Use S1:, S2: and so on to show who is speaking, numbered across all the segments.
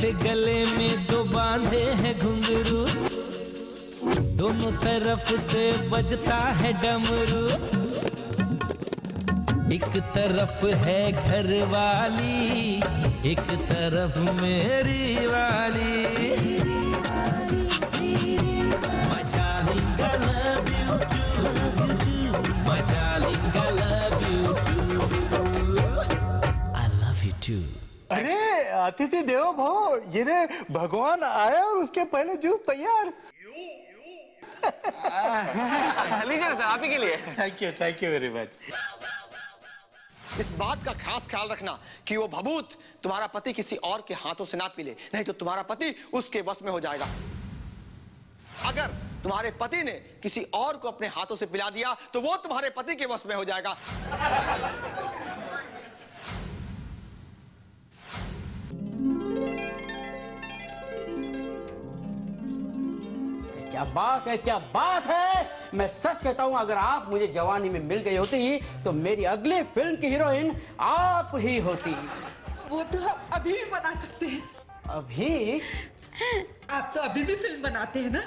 S1: जैसे गले में दो बांधे हैं घुंघरू, दोनों तरफ से बजता है डमरू। एक तरफ है घर वाली, एक तरफ मेरी वाली। My darling, I love you too. My darling, I love you too. I love you too.
S2: अरे अतिथि देवो भव, ये रे भगवान आया और उसके पहले जूस तैयार।
S3: लीजिए सर, आप ही के लिए।
S2: Thank you very much.
S3: इस बात का खास ख्याल रखना कि वो भभूत तुम्हारा पति किसी और के हाथों से ना पी ले, नहीं तो तुम्हारा पति उसके वश में हो जाएगा। अगर तुम्हारे पति ने किसी और को अपने हाथों से पिला दिया तो वो तुम्हारे पति के वश में हो जाएगा।
S4: क्या बात है, क्या बात है। मैं सच कहता हूँ, अगर आप मुझे जवानी में मिल गई होती तो मेरी अगली फिल्म की हीरोइन आप ही होती।
S5: वो तो हम अभी भी बना सकते हैं।
S4: अभी?
S5: आप तो अभी भी फिल्म बनाते हैं ना?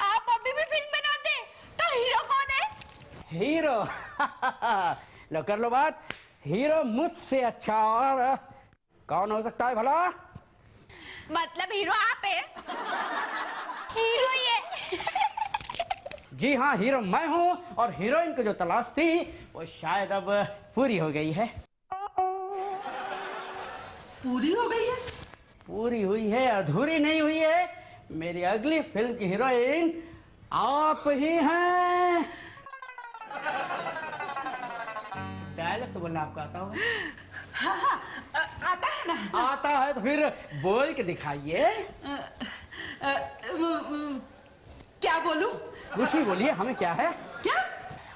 S6: आप अभी भी फिल्म बनाते हैं, तो हीरो कौन है?
S4: हीरो? लो कर लो बात। हीरो मुझसे अच्छा और कौन हो सकता है भला?
S6: मतलब हीरो आप है? हीरो ही है।
S4: जी हाँ, हीरो मैं हूँ और हीरोइन की जो तलाश थी वो शायद अब पूरी हो गई है।
S5: पूरी हो गई है?
S4: पूरी हुई है, अधूरी नहीं हुई है। मेरी अगली फिल्म की हीरोइन आप ही हैं। डायलॉग तो बोलना आपको आता होगा?
S5: हाँ, आता है ना?
S4: आता है तो फिर बोल के दिखाइए।
S5: क्या बोलूं?
S4: कुछ भी बोलिए, हमें क्या है।
S5: क्या?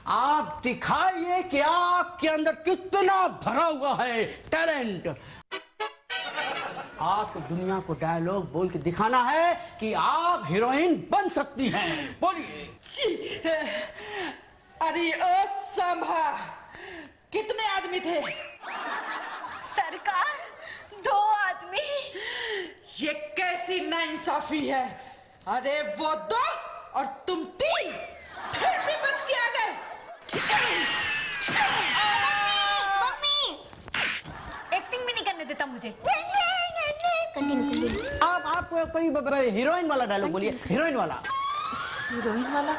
S4: आप दिखाइए कि आपके अंदर कितना भरा हुआ है टैलेंट। आपको दुनिया को डायलॉग बोल के दिखाना है कि आप हीरोइन बन सकती हैं। बोलिए।
S5: अरे ओ संभा, कितने आदमी थे?
S6: सरकार, 2 आदमी।
S5: ये कैसी नाइंसाफी है। अरे वो 2 और तुम 3, फिर भी बच के आ गए।
S6: मम्मी, एक्टिंग भी नहीं करने देता मुझे।
S4: आप कोई हीरोइन वाला डायलॉग बोलिए, हीरोइन वाला।
S5: हीरोइन वाला?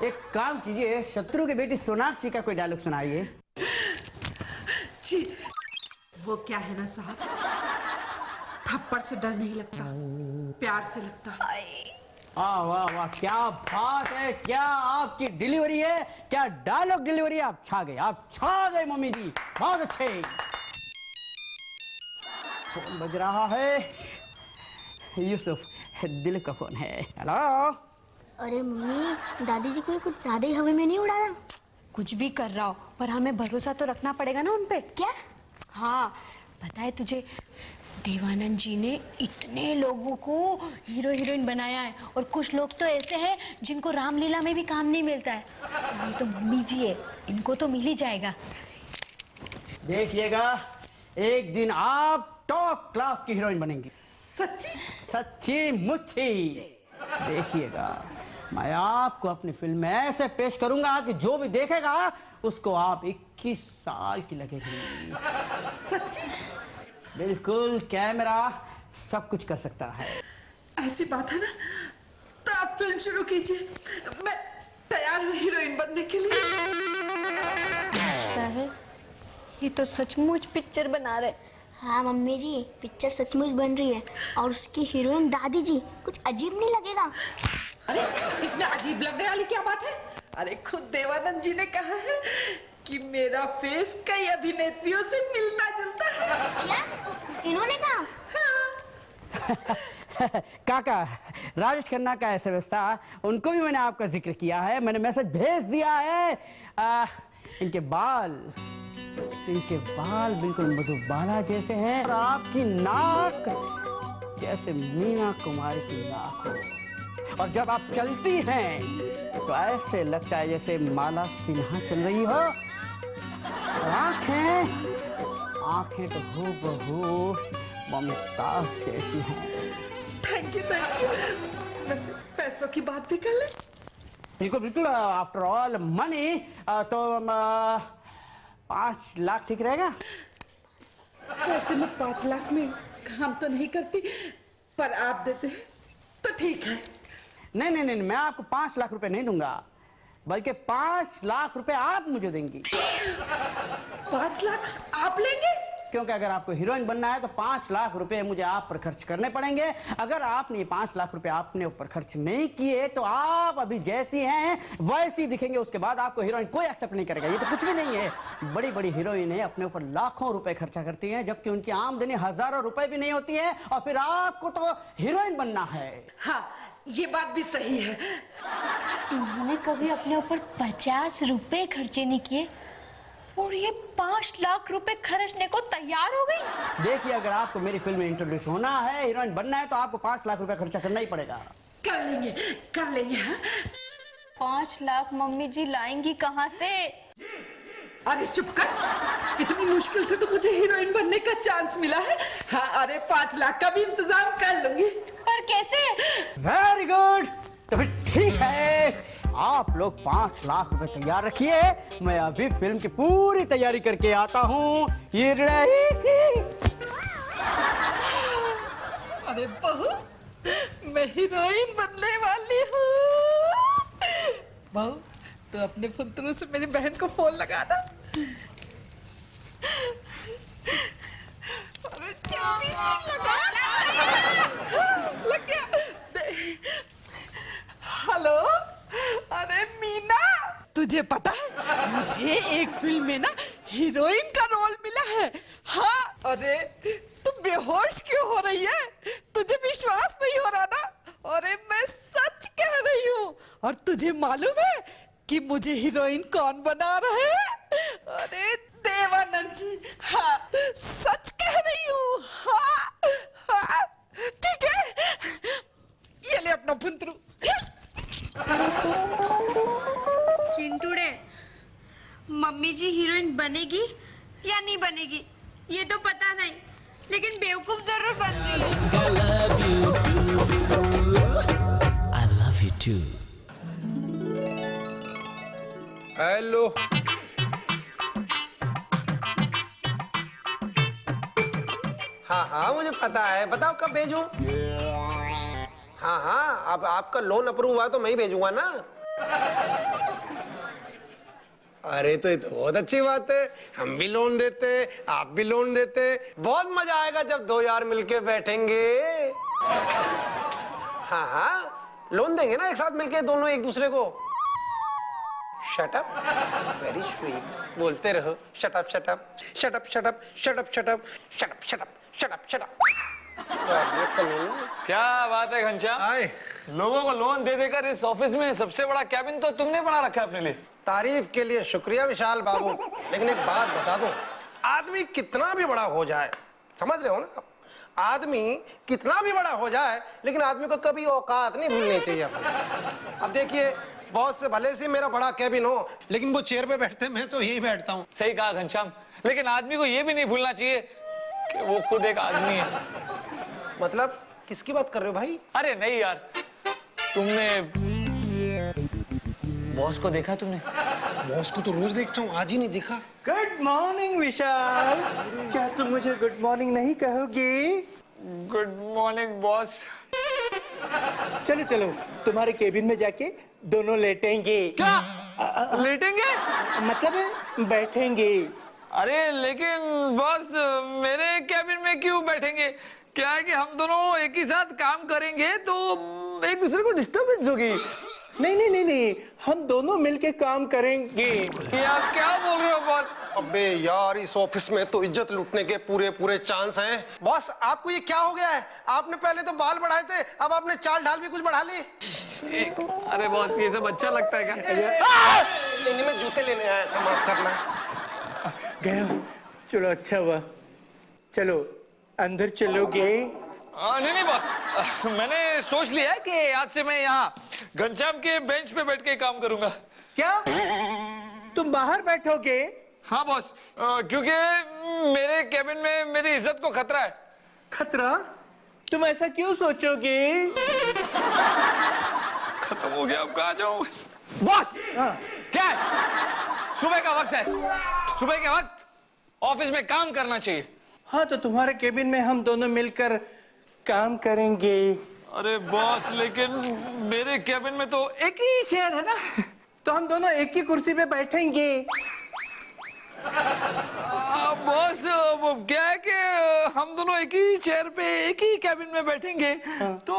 S4: एक काम कीजिए, शत्रु की बेटी सोनाक्षी का कोई डायलॉग सुनाइए।
S5: जी, वो क्या है ना साहब, थप्पड़ से डर नहीं लगता, प्यार से लगता है।
S4: वाह वाह वाह, क्या बात है, क्या आपकी डिलीवरी है, क्या डायलॉग डिलीवरी है। आप छा गए मम्मी जी, बहुत अच्छे। फोन बज रहा है, यूसुफ, दिल का फोन है। हेलो।
S7: अरे मम्मी, दादी जी को कुछ ज्यादा ही हवा में नहीं उड़ा रहा?
S6: कुछ भी कर रहा हो, पर हमें भरोसा तो रखना पड़ेगा ना उनपे।
S7: क्या?
S6: हाँ, पता है तुझे, देवानंद जी ने इतने लोगों को हीरो हीरोइन बनाया है, और कुछ लोग तो ऐसे हैं जिनको रामलीला में भी काम नहीं मिलता है। ये तो मम्मी जी है, इनको तो मिल ही जाएगा।
S4: देखिएगा, एक दिन आप टॉप क्लास की हीरोइन बनेंगी।
S5: सच्ची?
S4: सच्ची मुच्ची। देखिएगा, मैं आपको अपनी फिल्म में ऐसे पेश करूंगा कि जो भी देखेगा उसको आप 21 साल की लगेगी।
S5: सच्ची?
S4: बिल्कुल, कैमरा सब कुछ कर सकता है।
S5: ऐसी बात है ना, तो आप फिल्म शुरू कीजिए, मैं तैयार हूँ हीरोइन बनने के लिए।
S6: लगता है ये तो सचमुच पिक्चर बना रहे।
S7: हाँ मम्मी जी, पिक्चर सचमुच बन रही है और उसकी हीरोइन दादी जी। कुछ अजीब नहीं लगेगा?
S5: अरे इसमें अजीब लगने वाली क्या बात है? अरे खुद देवानंद जी ने कहा है कि मेरा फेस कई अभिनेत्रियों से मिलता जुलता है।
S7: क्या इन्होंने कहा?
S5: हाँ।
S4: काका, राजेश खन्ना का ऐसा व्यवस्था, उनको भी मैंने आपका जिक्र किया है, मैंने मैसेज भेज दिया है। इनके बाल बिल्कुल मधुबाला जैसे हैं और आपकी नाक जैसे मीना कुमारी की नाक हो, और जब आप चलती हैं तो ऐसे लगता है जैसे माला सिन्हा चल रही हो। आंखें तो हूबहू मुमताज जैसी हैं।
S5: थैंक यू वैसे पैसों की बात भी कर ले।
S4: बिल्कुल बिल्कुल, आफ्टर ऑल मनी तो 5 लाख ठीक रहेगा।
S5: वैसे मैं 5 लाख में काम तो नहीं करती, पर आप देते हैं तो ठीक है।
S4: नहीं नहीं नहीं, मैं आपको 5 लाख रुपए नहीं दूंगा, बल्कि 5 लाख रुपए आप मुझे देंगी।
S5: 5 लाख आप लेंगे?
S4: क्योंकि अगर आपको हीरोइन बनना है तो 5 लाख रुपए मुझे आप पर खर्च करने पड़ेंगे। अगर आपने 5 लाख रुपए आपने ऊपर खर्च नहीं किए तो आप अभी जैसी हैं वैसी दिखेंगे। उसके बाद आपको हीरोइन कोई एक्सेप्ट नहीं करेगा। ये तो कुछ भी नहीं है। बड़ी बड़ी हीरोइनें अपने ऊपर लाखों रुपए खर्चा करती हैं, जबकि उनकी आमदनी हजारों रुपए भी नहीं होती है, और फिर आपको तो हीरोइन बनना है।
S5: हाँ, ये बात भी सही है।
S6: इन्होंने कभी अपने ऊपर 50 रुपए खर्चे नहीं किए और ये 5 लाख रुपए खर्चने को तैयार हो गई।
S4: देखिए, अगर आपको मेरी फिल्म में इंट्रोड्यूस होना है, हीरोइन बनना है, तो आपको 5 लाख रुपए खर्चा करना ही पड़ेगा।
S5: कर लेंगे हाँ?
S6: 5 लाख मम्मी जी लाएंगी कहाँ से?
S5: अरे चुप कर, इतनी मुश्किल से तो मुझे हीरोइन बनने का चांस मिला है। हाँ, अरे 5 लाख का भी इंतजाम कर लूंगी।
S6: पर कैसे?
S4: वेरी गुड, तो फिर ठीक है, आप लोग 5 लाख रुपए तैयार रखिए। मैं अभी फिल्म की पूरी तैयारी करके आता हूँ। ये रहेगी।
S5: अरे बहू, मैं हीरोइन बनने वाली हूँ। बहू, तो अपने फुंतरू से मेरी बहन को फोन लगाना। अरे जल्दी से लगा। लग गया। हेलो, अरे मीना, तुझे पता है मुझे एक फिल्म में ना हीरोइन का रोल मिला है। हाँ, अरे तुम बेहोश क्यों हो रही है? तुझे विश्वास नहीं हो रहा ना? अरे मैं सच कह रही हूँ। और तुझे मालूम है कि मुझे हीरोइन कौन बना रहे हैं? अरे देवानंद जी। हाँ, सच कह रही हूँ। हाँ हाँ, ठीक है, ये ले अपना फुंतरू।
S6: चिंटूड़े, मम्मी जी हीरोइन बनेगी या नहीं बनेगी ये तो पता नहीं, लेकिन बेवकूफ जरूर बन रही है।
S1: I love you too.
S8: Hello, हाँ हाँ मुझे पता है, बताओ कब भेजूं? हाँ हाँ, अब आपका लोन अप्रूव हुआ तो मैं ही भेजूंगा ना। अरे तो ये तो बहुत अच्छी बात है, हम भी लोन देते, आप भी लोन देते, बहुत मजा आएगा जब 2 यार मिलके बैठेंगे। हाँ हाँ, लोन देंगे ना एक साथ मिलके दोनों एक दूसरे को। शट अप, वेरी स्वीट, बोलते रहो। Shut up shut up shut up shut up shut up shut up shut up shut up shut up shut up.
S9: क्या बात है घनश्याम, लोगों को लोन दे देकर इस ऑफिस में सबसे बड़ा कैबिन तो तुमने बना रखा है अपने लिए।
S8: तारीफ के लिए शुक्रिया विशाल बाबू, लेकिन एक बात बता दूं, आदमी कितना भी बड़ा हो जाए, समझ रहे हो ना, आदमी कितना भी बड़ा हो जाए, लेकिन आदमी को कभी औकात नहीं भूलनी चाहिए अपनी। अब देखिए, बॉस से भले से मेरा बड़ा कैबिन हो, लेकिन वो चेयर पे बैठते मैं तो यही बैठता हूँ।
S9: सही कहा घनश्याम, लेकिन आदमी को ये भी नहीं भूलना चाहिए कि वो खुद एक आदमी है।
S8: मतलब किसकी बात कर रहे हो भाई?
S9: अरे नहीं यार, तुमने बॉस को देखा? तुमने
S8: बॉस को तो रोज देखता हूँ, आज ही नहीं दिखा।
S2: गुड मॉर्निंग विशाल, क्या तुम मुझे गुड मॉर्निंग नहीं कहोगी?
S9: Good morning boss.
S2: चलो चलो, तुम्हारे केबिन में जाके दोनों लेटेंगे।
S9: क्या लेटेंगे?
S2: मतलब बैठेंगे।
S9: अरे लेकिन बॉस, मेरे कैबिन में क्यों बैठेंगे? क्या है कि हम दोनों एक ही साथ काम करेंगे तो एक दूसरे को डिस्टर्बेंस होगी।
S2: नहीं नहीं नहीं नहीं, हम दोनों मिलके काम करेंगे।
S9: ये आप क्या बोल रहे हो बॉस?
S8: अबे यार, इस ऑफिस में तो इज्जत लूटने के पूरे पूरे चांस हैं। बॉस, आपको ये क्या हो गया है? आपने पहले तो बाल बढ़ाए थे, अब आपने चाल ढाल भी कुछ बढ़ा ली।
S9: अरे बॉस, ये सब अच्छा लगता है क्या?
S8: लेने में जूते लेने आया था, माफ करना।
S2: गया, चलो अच्छा हुआ। चलो अंदर चलोगे?
S9: नहीं नहीं बॉस, मैंने सोच लिया है कि आज से मैं यहाँ घनश्याम के बेंच पे बैठ के काम करूंगा।
S2: क्या तुम बाहर बैठोगे?
S9: हाँ बॉस, क्योंकि मेरे कैबिन में मेरी इज्जत को खतरा है।
S2: खतरा, तुम ऐसा क्यों सोचोगे?
S9: खत्म हो गया, अब कहाँ जाऊं? बॉस, क्या है? सुबह का वक्त है, सुबह के वक्त ऑफिस में काम करना चाहिए।
S2: हाँ, तो तुम्हारे केबिन में हम दोनों मिलकर काम करेंगे।
S9: अरे बॉस, लेकिन मेरे केबिन में तो एक ही चेयर है ना।
S2: तो हम दोनों एक ही कुर्सी पे बैठेंगे।
S9: बॉस, वो क्या है कि हम दोनों एक ही चेयर पे एक ही कैबिन में बैठेंगे, तो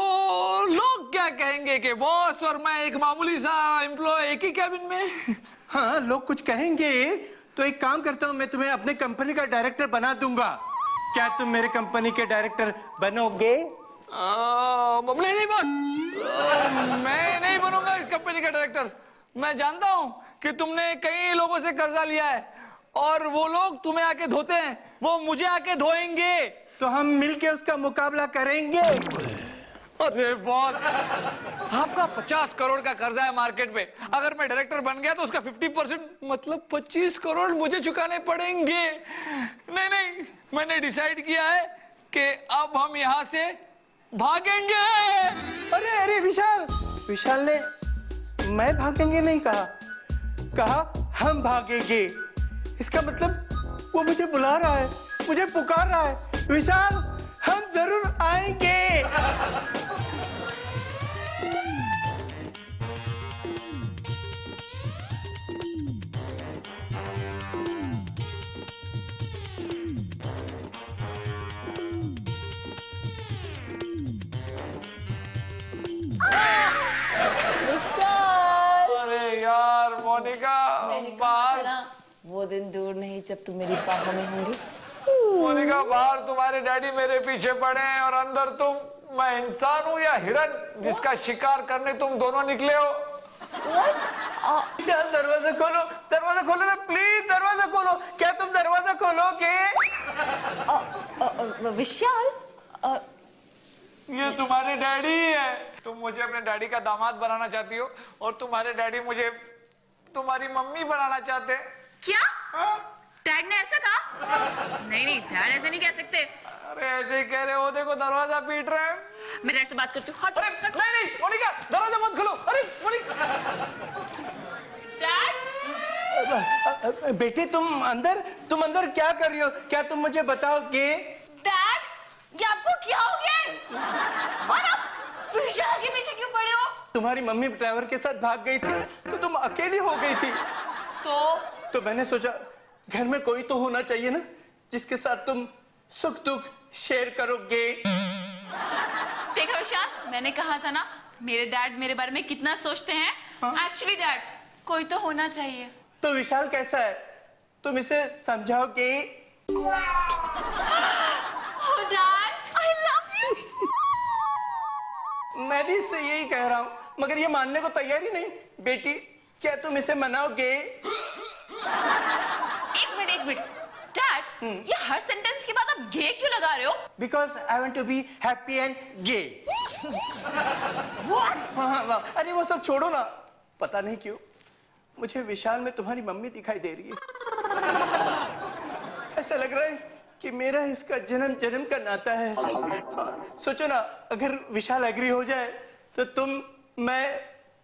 S9: लोग क्या कहेंगे कि बॉस और मैं एक मामूली सा एम्प्लॉय एक ही कैबिन में।
S2: हाँ, लोग कुछ कहेंगे तो एक काम करता हूँ, मैं तुम्हें अपने कंपनी का डायरेक्टर बना दूंगा। क्या तुम मेरे कंपनी के डायरेक्टर बनोगे?
S9: नहीं बॉस, मैं नहीं बनूंगा इस कंपनी का डायरेक्टर। मैं जानता हूँ कि तुमने कई लोगों से कर्जा लिया है और वो लोग तुम्हें आके धोते हैं, वो मुझे आके धोएंगे।
S2: तो हम मिलके उसका मुकाबला करेंगे।
S9: अरे बॉस, आपका 50 करोड़ का कर्जा है मार्केट पे, अगर मैं डायरेक्टर बन गया तो उसका 50% मतलब 25 करोड़ मुझे चुकाने पड़ेंगे। नहीं, मैंने डिसाइड किया है कि अब हम यहाँ से भागेंगे।
S2: अरे विशाल ने मैं भागेंगे नहीं कहा, कहा हम भागेंगे। इसका मतलब वो मुझे बुला रहा है, मुझे पुकार रहा है। विशाल, हम जरूर आएंगे।
S9: अरे यार मोनिका, बाहर
S5: वो दिन दूर नहीं जब तुम मेरी बाहों में होंगी।
S9: मोनिका, बाहर तुम्हारे डैडी मेरे पीछे पड़े हैं और अंदर तुम। मैं इंसान हूँ या हिरन जिसका शिकार करने तुम दोनों निकले हो?
S2: विशाल, दरवाजा खोलो ना प्लीज, दरवाजा खोलो। क्या तुम दरवाजा खोलोगे?
S5: विशाल,
S9: ये तुम्हारे डैडी ही है। तुम मुझे अपने डैडी का दामाद बनाना चाहती हो और तुम्हारे डैडी मुझे तुम्हारी मम्मी बनाना चाहते हैं।
S10: क्या? डैड ने ऐसा कहा? नहीं, डैड ऐसे नहीं कह सकते।
S9: अरे ऐसे ही कह रहे हो, देखो दरवाजा पीट रहे हैं।
S10: मैं डैड से बात करती हूँ।
S9: अरे नहीं मोनिका, दरवाजा मत खोलो। अरे मोनिका।
S10: डैड,
S2: बेटी, तुम अंदर क्या कर रही हो? क्या तुम मुझे बताओगे?
S10: डैड, ये आपको क्या हो गया? और आप विशाल के पीछे क्यों पड़े हो?
S2: तुम्हारी मम्मी ड्राइवर के साथ भाग गई थी तो तुम अकेली हो गई थी। तो मैंने सोचा घर में कोई तो होना चाहिए ना, जिसके साथ तुम सुख दुख शेयर करोगे।
S10: देखा विशाल, मैंने कहा था ना मेरे डैड मेरे बारे में कितना सोचते हैं। एक्चुअली डैड, कोई तो होना चाहिए।
S2: तो विशाल कैसा है, तुम इसे समझाओगे?
S10: Dad, I love you.
S2: मैं भी इससे यही कह रहा हूँ, मगर ये मानने को तैयार ही नहीं। बेटी, क्या तुम इसे मनाओगे?
S10: एक मिनट डैड, ये हर सेंटेंस के बाद आप गे क्यों लगा रहे हो?
S2: Because I want to be happy and gay.
S10: What?
S2: हाँ, अरे वो सब छोड़ो ना। पता नहीं क्यों मुझे विशाल में तुम्हारी मम्मी दिखाई दे रही है। ऐसा लग रहा है कि मेरा इसका जन्म का नाता है। हाँ, सोचो ना, अगर विशाल एग्री हो जाए तो तुम, मैं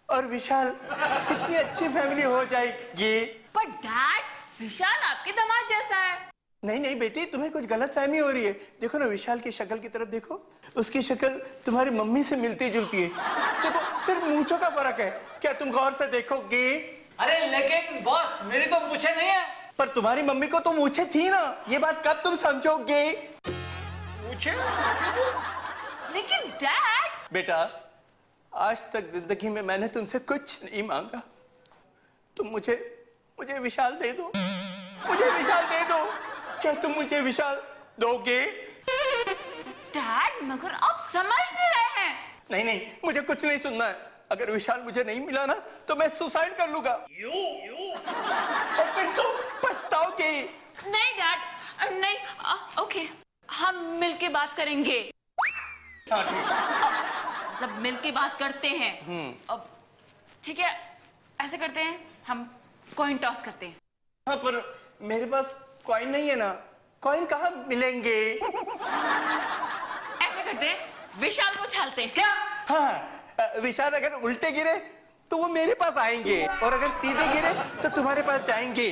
S2: और विशाल कितनी अच्छी फैमिली हो जाएगी।
S10: पर डैड, विशाल आपके दामाद जैसा है।
S2: नहीं बेटी, तुम्हें कुछ गलतफहमी हो रही है। देखो ना, विशाल की शक्ल की तरफ देखो, उसकी शक्ल तुम्हारी मम्मी से मिलती जुलती है। देखो, सिर्फ मूंछों का फर्क है। क्या तुम गौर से देखोगे?
S9: अरे लेकिन बॉस, मेरी तो मूंछें नहीं है।
S2: पर तुम्हारी मम्मी को तो मूंछें थी ना, ये बात कब तुम समझोगे?
S9: मूंछें?
S10: लेकिन डैड,
S2: बेटा, आज तक जिंदगी में मैंने तुमसे कुछ नहीं मांगा। तुम मुझे विशाल दे दो, मुझे विशाल दे दो। क्या तुम मुझे विशाल दोगे?
S10: डैड, मगर आप समझ नहीं रहे हैं।
S2: नहीं, मुझे कुछ नहीं सुनना है। अगर विशाल मुझे नहीं मिला ना तो मैं सुसाइड कर लूंगा। और फिर तो पछताओगे।
S10: नहीं डैड, नहीं। ओके, हम मिलके बात करेंगे। मतलब मिलके बात करते हैं। अब ठीक है, ऐसे करते हैं, हम कॉइन टॉस करते हैं।
S2: हाँ, पर मेरे पास कॉइन नहीं है ना। कॉइन कहाँ मिलेंगे?
S10: ऐसा करते हैं, विशाल को छालते हैं।
S2: क्या? हाँ, विशाल अगर उल्टे गिरे तो वो मेरे पास आएंगे और अगर सीधे गिरे तो तुम्हारे पास जाएंगे।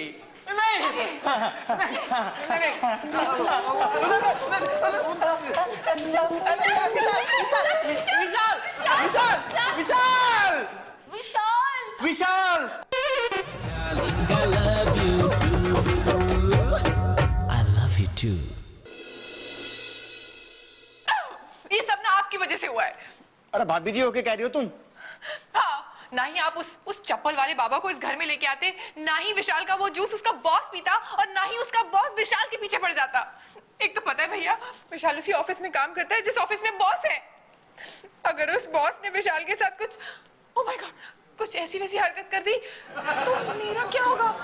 S2: विशाल!
S1: Darling, I love you too. I love you too.
S5: ये सब ना आपकी वजह से हुआ है।
S11: अरे भाभी जी होके कह रही हो तुम?
S5: हाँ, ना ही आप उस चप्पल वाले बाबा को इस घर में लेके आते, ना ही विशाल का वो जूस उसका बॉस पीता, और ना ही उसका बॉस विशाल के पीछे पड़ जाता। एक तो पता है भैया, विशाल उसी ऑफिस में काम करता है जिस ऑफिस में बॉस है। अगर उस बॉस ने विशाल के साथ कुछ, ओह माय गॉड, कुछ ऐसी वैसी हरकत कर दी तो मेरा क्या होगा?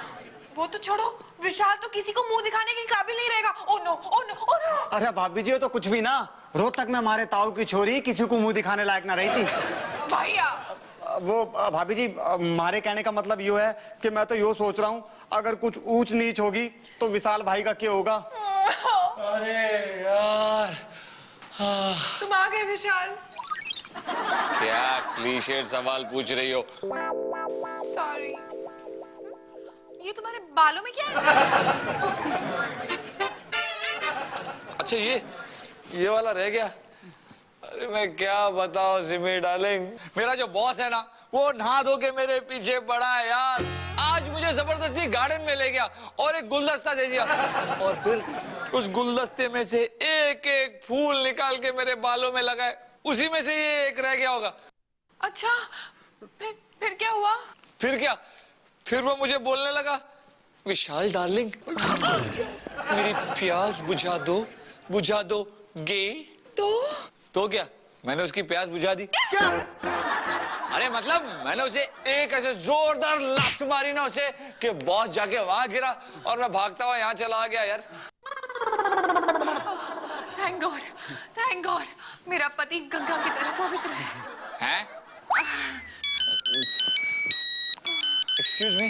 S5: वो तो छोड़ो, विशाल तो किसी को मुंह दिखाने के काबिल नहीं रहेगा। Oh no, oh no, oh no.
S11: अरे भाभी जी, तो कुछ भी ना, रोहतक में हमारे ताऊ की छोरी किसी को मुंह दिखाने लायक ना रही थी।
S5: भैया
S11: वो भाभी जी, हमारे कहने का मतलब ये है कि मैं तो यो सोच रहा हूँ, अगर कुछ ऊंच नीच होगी तो विशाल भाई का क्या होगा?
S9: अरे यार,
S5: तुम आ गए विशाल।
S9: क्या क्लीशे सवाल पूछ रही हो?
S5: सॉरी। ये तुम्हारे बालों में क्या है?
S9: अच्छा, ये वाला रह गया। अरे मैं क्या बताऊं सिमी डार्लिंग, मेरा जो बॉस है ना, वो नहा धो के मेरे पीछे पड़ा है यार। आज मुझे जबरदस्ती गार्डन में ले गया और एक गुलदस्ता दे दिया, और फिर उस गुलदस्ते में से एक एक फूल निकाल के मेरे बालों में लगाए। उसी में से ये एक रह गया होगा।
S5: अच्छा, फिर क्या हुआ?
S9: फिर क्या? फिर वो मुझे बोलने लगा, विशाल डार्लिंग, मेरी प्यास बुझा दो गे। तो क्या? मैंने उसकी प्यास बुझा दी।
S11: क्या?
S9: अरे मतलब मैंने उसे एक ऐसे जोरदार लात मारी ना उसे कि बॉस जाके वहां गिरा और मैं भागता हुआ यहाँ चला आ गया यार।
S5: थैंक गॉड, मेरा पति गंगा की तरह पवित्र है।
S9: हैं? एक्सक्यूज मी,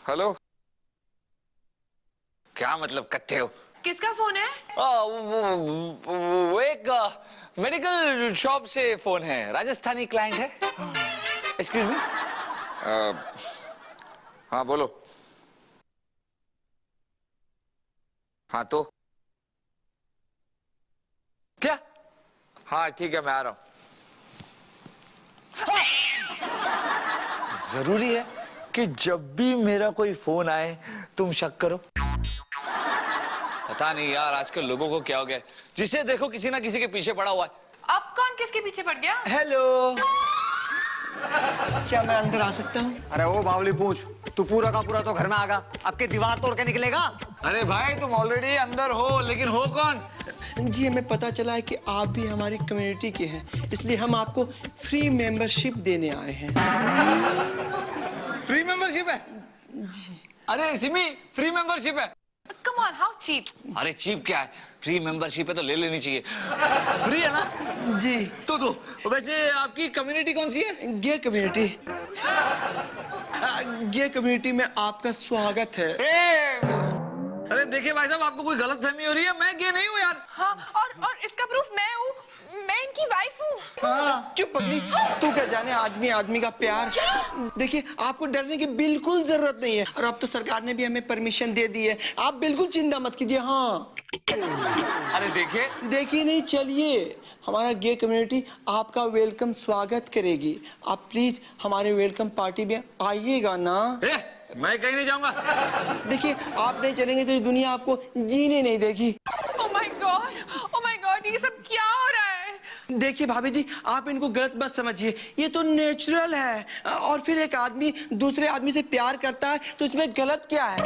S9: हेलो, क्या मतलब कत्थे हो?
S5: किसका फोन है?
S9: वो एक मेडिकल शॉप से फोन है, राजस्थानी क्लाइंट है। एक्सक्यूज मी, हाँ बोलो। हाँ तो क्या? हाँ ठीक है, मैं आ रहा हूं। जरूरी है कि जब भी मेरा कोई फोन आए तुम शक करो? पता नहीं यार, आजकल लोगों को क्या हो गया, जिसे देखो किसी ना किसी के पीछे पड़ा हुआ है।
S5: अब कौन किसके पीछे पड़ गया?
S3: हेलो, क्या मैं अंदर आ सकता हूँ?
S11: अरे ओ बावली पूछ, तू पूरा का पूरा तो घर में आगा, अब के दीवार तोड़ के निकलेगा?
S9: अरे भाई तुम ऑलरेडी अंदर हो, लेकिन हो कौन?
S3: जी, हमें पता चला है कि आप भी हमारी कम्युनिटी के हैं, इसलिए हम आपको फ्री मेंबरशिप देने आए हैं।
S9: फ्री मेंबरशिप है? जी। अरे सिमी, फ्री मेंबरशिप है?
S5: Come on, how cheap?
S9: अरे चीप क्या है, फ्री मेंबरशिप है तो ले लेनी चाहिए। फ्री है ना?
S3: जी।
S9: तो वैसे आपकी कम्युनिटी कौन सी है?
S3: गे कम्युनिटी। गे कम्युनिटी में आपका स्वागत है।
S9: अरे देखिए भाई साहब, आपको कोई गलतफहमी हो रही है, मैं गे नहीं हूँ यार।
S5: हाँ, और इसका प्रूफ मैं हूँ, मैं इनकी वाइफ हूँ।
S3: हाँ, चुप पगली, तू क्या जाने आदमी आदमी का प्यार। देखिए, आपको डरने की बिल्कुल जरूरत नहीं है, और अब तो सरकार ने भी हमें परमिशन दे दी है, आप बिल्कुल चिंता मत कीजिए। हाँ,
S9: अरे देखिए
S3: नहीं, चलिए, हमारा गे कम्युनिटी आपका वेलकम स्वागत करेगी। आप प्लीज हमारे वेलकम पार्टी में आइएगा ना।
S9: मैं कहीं नहीं जाऊंगा।
S3: देखिए, आप नहीं चलेंगे तो ये दुनिया आपको जीने नहीं देगी।
S5: Oh my God, ये सब क्या हो रहा है?
S3: देखिए भाभी जी, आप इनको गलत मत समझिए, ये तो नेचुरल है। और फिर एक आदमी दूसरे आदमी से प्यार करता है तो इसमें गलत क्या है?